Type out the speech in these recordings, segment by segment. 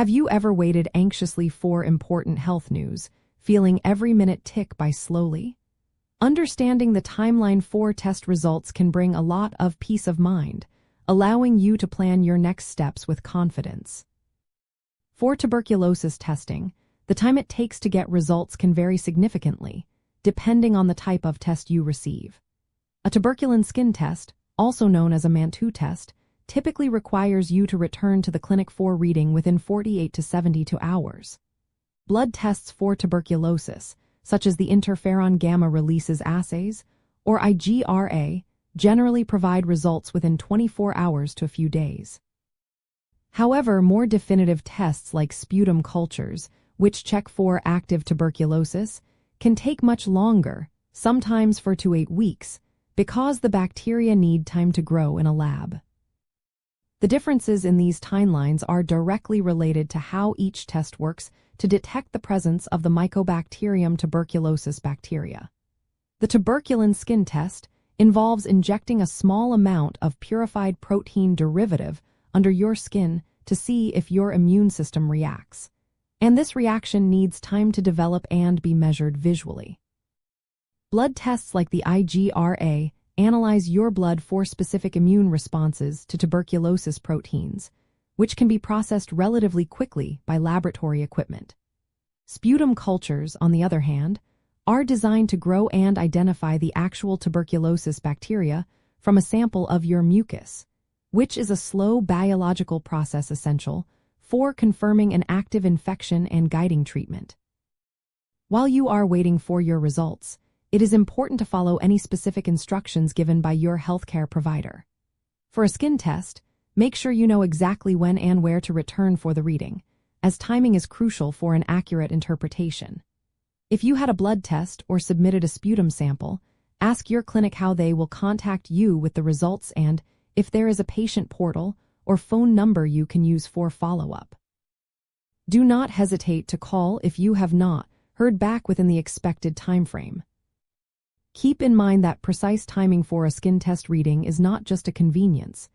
Have you ever waited anxiously for important health news, feeling every minute tick by slowly? Understanding the timeline for test results can bring a lot of peace of mind, allowing you to plan your next steps with confidence. For tuberculosis testing, the time it takes to get results can vary significantly, depending on the type of test you receive. A tuberculin skin test, also known as a Mantoux test, typically requires you to return to the clinic for reading within 48 to 72 hours. Blood tests for tuberculosis, such as the interferon gamma releases assays, or IGRA, generally provide results within 24 hours to a few days. However, more definitive tests like sputum cultures, which check for active tuberculosis, can take much longer, sometimes 4 to 8 weeks, because the bacteria need time to grow in a lab. The differences in these timelines are directly related to how each test works to detect the presence of the Mycobacterium tuberculosis bacteria. The tuberculin skin test involves injecting a small amount of purified protein derivative under your skin to see if your immune system reacts, and this reaction needs time to develop and be measured visually. Blood tests like the IGRA analyze your blood for specific immune responses to tuberculosis proteins, which can be processed relatively quickly by laboratory equipment. Sputum cultures, on the other hand, are designed to grow and identify the actual tuberculosis bacteria from a sample of your mucus, which is a slow biological process essential for confirming an active infection and guiding treatment. While you are waiting for your results, it is important to follow any specific instructions given by your healthcare provider. For a skin test, make sure you know exactly when and where to return for the reading, as timing is crucial for an accurate interpretation. If you had a blood test or submitted a sputum sample, ask your clinic how they will contact you with the results and if there is a patient portal or phone number you can use for follow-up. Do not hesitate to call if you have not heard back within the expected time frame. Keep in mind that precise timing for a skin test reading is not just a convenience.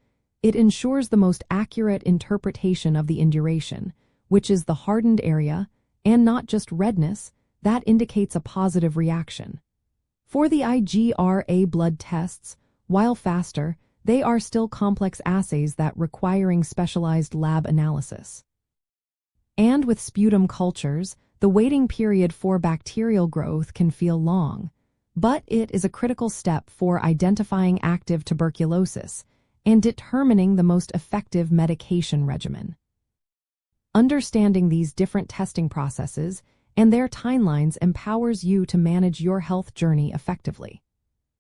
It ensures the most accurate interpretation of the induration, which is the hardened area, and not just redness, that indicates a positive reaction. For the IGRA blood tests, while faster, they are still complex assays that requiring specialized lab analysis. And with sputum cultures, the waiting period for bacterial growth can feel long, but it is a critical step for identifying active tuberculosis and determining the most effective medication regimen. Understanding these different testing processes and their timelines empowers you to manage your health journey effectively.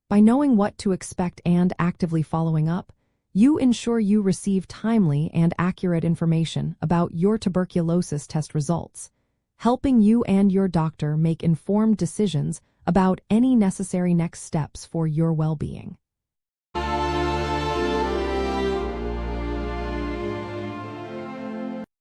By knowing what to expect and actively following up, you ensure you receive timely and accurate information about your tuberculosis test results, helping you and your doctor make informed decisions about any necessary next steps for your well-being.